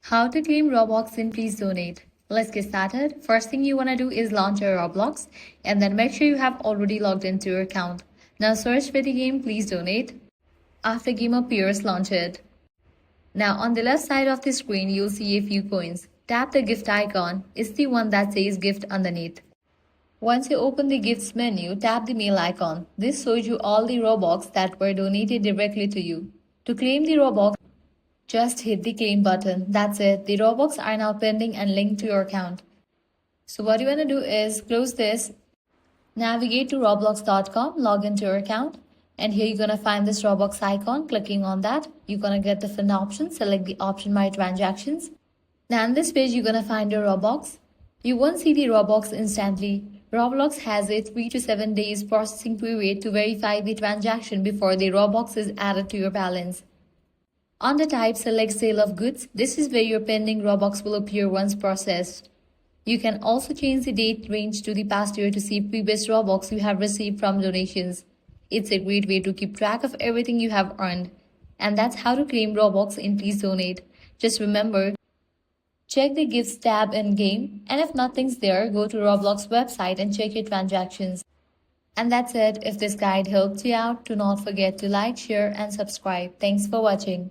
How to claim Robux in Please Donate. Let's get started. First thing you want to do is launch your Roblox and then make sure you have already logged into your account. Now search for the game Please Donate. After game appears, launch it. Now on the left side of the screen, you'll see a few coins. Tap the gift icon. It's the one that says gift underneath. Once you open the gifts menu, tap the mail icon. This shows you all the Robux that were donated directly to you. To claim the Robux, just hit the claim button. That's it. The Robux are now pending and linked to your account. So what you want to do is close this, navigate to roblox.com, log into your account, and here you're going to find this Robux icon. Clicking on that, you're going to get different options. Select the option My Transactions. Now on this page, you're going to find your Robux. You won't see the Robux instantly. Roblox has a 3 to 7 days processing period to verify the transaction before the Robux is added to your balance. On the type, select Sale of Goods. This is where your pending Robux will appear once processed. You can also change the date range to the past year to see previous Robux you have received from donations. It's a great way to keep track of everything you have earned. And that's how to claim Robux in Please Donate. Just remember, check the Gifts tab in game, and if nothing's there, go to Roblox website and check your transactions. And that's it. If this guide helped you out, do not forget to like, share, and subscribe. Thanks for watching.